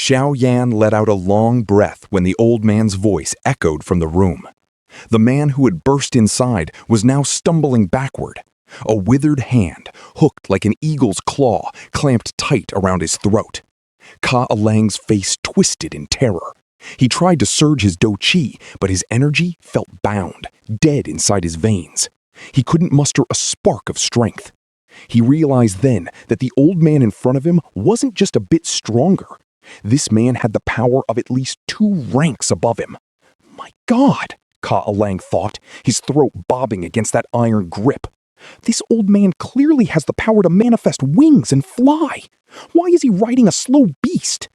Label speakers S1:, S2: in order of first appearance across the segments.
S1: Xiaoyan let out a long breath when the old man's voice echoed from the room. The man who had burst inside was now stumbling backward. A withered hand, hooked like an eagle's claw, clamped tight around his throat. Ka Alang's face twisted in terror. He tried to surge his dou qi, but his energy felt bound, dead inside his veins. He couldn't muster a spark of strength. He realized then that the old man in front of him wasn't just a bit stronger. This man had the power of at least 2 ranks above him. My God, Ka Alang thought, his throat bobbing against that iron grip. This old man clearly has the power to manifest wings and fly. Why is he riding a slow beast?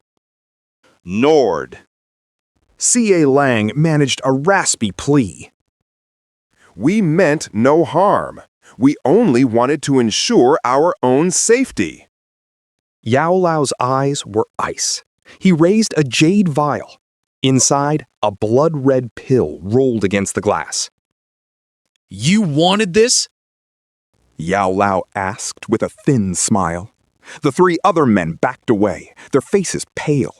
S2: Nord. C.A. Lang managed a raspy plea. We meant no harm. We only wanted to ensure our own safety.
S1: Yao Lao's eyes were ice. He raised a jade vial. Inside, a blood-red pill rolled against the glass.
S3: You wanted this?
S1: Yao Lao asked with a thin smile. The 3 other men backed away, their faces pale.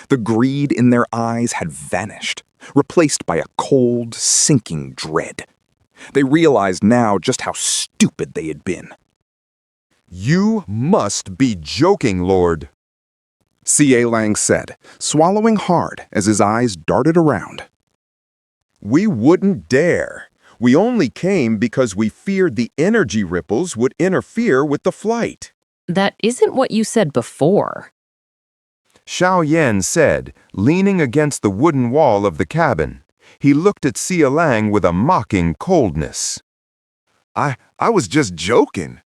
S1: The greed in their eyes had vanished, replaced by a cold, sinking dread. They realized now just how stupid they had been.
S2: You must be joking, Lord, C.A. Lang said, swallowing hard as his eyes darted around. We wouldn't dare. We only came because we feared the energy ripples would interfere with the flight.
S4: That isn't what you said before.
S2: Xiaoyan said, leaning against the wooden wall of the cabin. He looked at Xia Lang with a mocking coldness. I was just joking.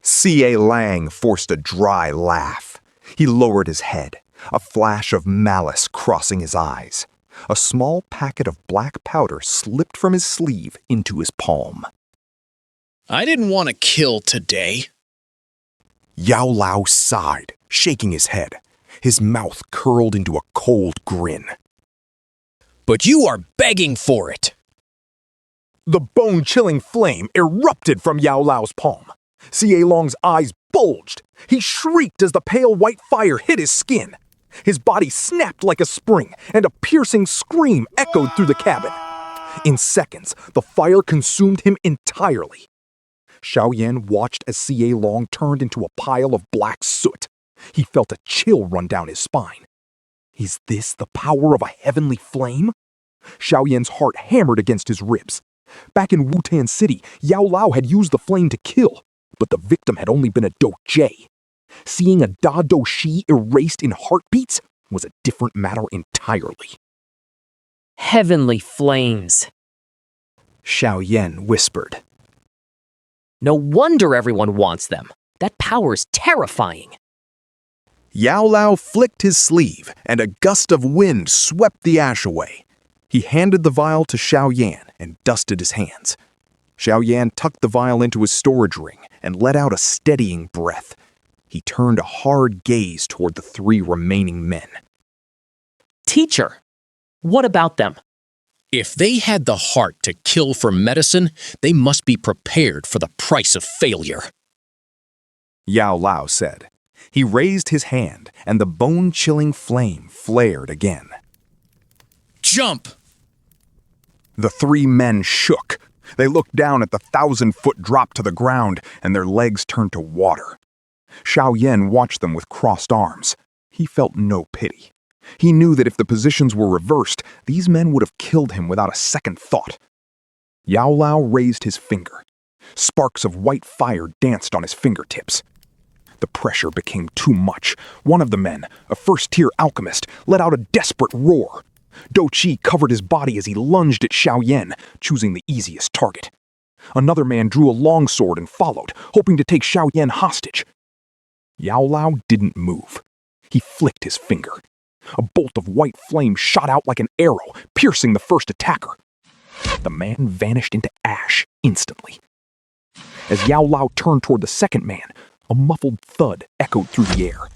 S1: C.A. Lang forced a dry laugh. He lowered his head, a flash of malice crossing his eyes. A small packet of black powder slipped from his sleeve into his palm.
S3: I didn't want to kill today.
S1: Yao Lao sighed, shaking his head. His mouth curled into a cold grin.
S3: But you are begging for it.
S1: The bone-chilling flame erupted from Yao Lao's palm. C.A. Long's eyes bulged. He shrieked as the pale white fire hit his skin. His body snapped like a spring, and a piercing scream echoed through the cabin. In seconds, the fire consumed him entirely. Xiaoyan watched as C.A. Long turned into a pile of black soot. He felt a chill run down his spine. Is this the power of a heavenly flame? Xiaoyan's heart hammered against his ribs. Back in Wutan City, Yao Lao had used the flame to kill, but the victim had only been a dou jie. Seeing a Da Dou Shi erased in heartbeats was a different matter entirely.
S4: Heavenly flames,
S1: Xiaoyan whispered.
S4: No wonder everyone wants them. That power's terrifying.
S1: Yao Lao flicked his sleeve, and a gust of wind swept the ash away. He handed the vial to Xiaoyan and dusted his hands. Xiaoyan tucked the vial into his storage ring and let out a steadying breath. He turned a hard gaze toward the 3 remaining men.
S4: Teacher, what about them?
S3: If they had the heart to kill for medicine, they must be prepared for the price of failure.
S1: Yao Lao said. He raised his hand, and the bone-chilling flame flared again.
S3: Jump!
S1: The 3 men shook. They looked down at the 1,000-foot drop to the ground, and their legs turned to water. Xiaoyan watched them with crossed arms. He felt no pity. He knew that if the positions were reversed, these men would have killed him without a second thought. Yao Lao raised his finger. Sparks of white fire danced on his fingertips. The pressure became too much. One of the men, a first-tier alchemist, let out a desperate roar. Dou Qi covered his body as he lunged at Xiaoyan, choosing the easiest target. Another man drew a longsword and followed, hoping to take Xiaoyan hostage. Yao Lao didn't move. He flicked his finger. A bolt of white flame shot out like an arrow, piercing the first attacker. The man vanished into ash instantly. As Yao Lao turned toward the second man, a muffled thud echoed through the air.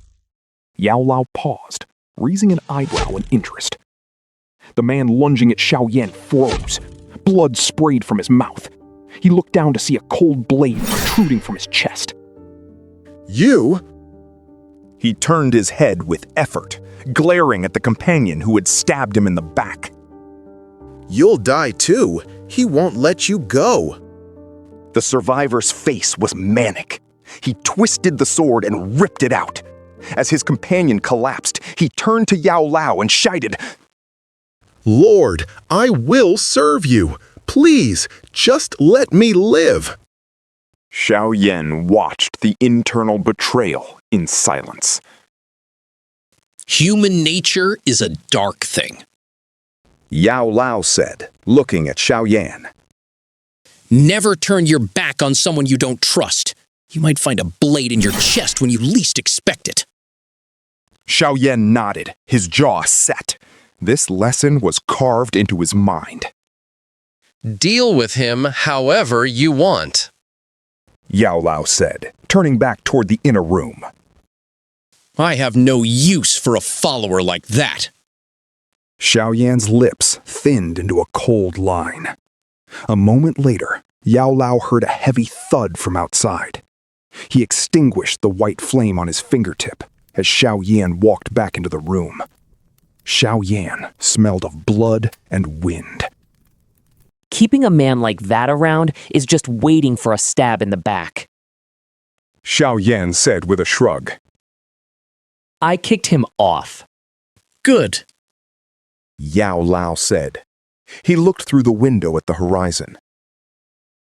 S1: Yao Lao paused, raising an eyebrow in interest. The man lunging at Xiaoyan froze. Blood sprayed from his mouth. He looked down to see a cold blade protruding from his chest.
S2: You?
S1: He turned his head with effort, glaring at the companion who had stabbed him in the back.
S2: You'll die too. He won't let you go.
S1: The survivor's face was manic. He twisted the sword and ripped it out. As his companion collapsed, he turned to Yao Lao and shouted,
S2: Lord, I will serve you. Please, just let me live.
S1: Xiaoyan watched the internal betrayal in silence.
S3: Human nature is a dark thing.
S2: Yao Lao said, looking at Xiaoyan.
S3: Never turn your back on someone you don't trust. You might find a blade in your chest when you least expect it.
S1: Xiaoyan nodded, his jaw set. This lesson was carved into his mind.
S5: Deal with him however you want.
S1: Yao Lao said, turning back toward the inner room.
S3: I have no use for a follower like that.
S1: Xiaoyan's lips thinned into a cold line. A moment later, Yao Lao heard a heavy thud from outside. He extinguished the white flame on his fingertip as Xiaoyan walked back into the room. Xiaoyan smelled of blood and wind.
S4: Keeping a man like that around is just waiting for a stab in the back.
S1: Xiaoyan said with a shrug.
S4: I kicked him off.
S3: Good.
S1: Yao Lao said. He looked through the window at the horizon.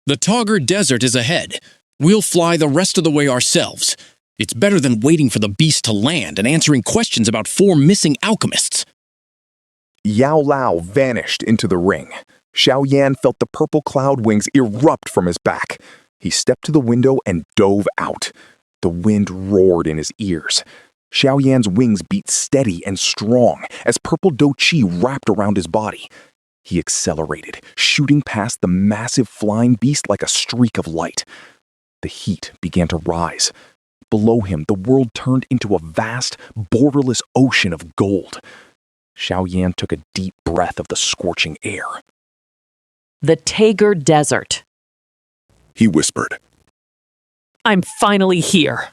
S3: The Togger Desert is ahead. We'll fly the rest of the way ourselves. It's better than waiting for the beast to land and answering questions about 4 missing alchemists.
S1: Yao Lao vanished into the ring. Xiaoyan felt the purple cloud wings erupt from his back. He stepped to the window and dove out. The wind roared in his ears. Xiaoyan's wings beat steady and strong as purple dou qi wrapped around his body. He accelerated, shooting past the massive flying beast like a streak of light. The heat began to rise. Below him, the world turned into a vast, borderless ocean of gold. Xiaoyan took a deep breath of the scorching air.
S4: The Togger Desert.
S2: He whispered.
S4: I'm finally here.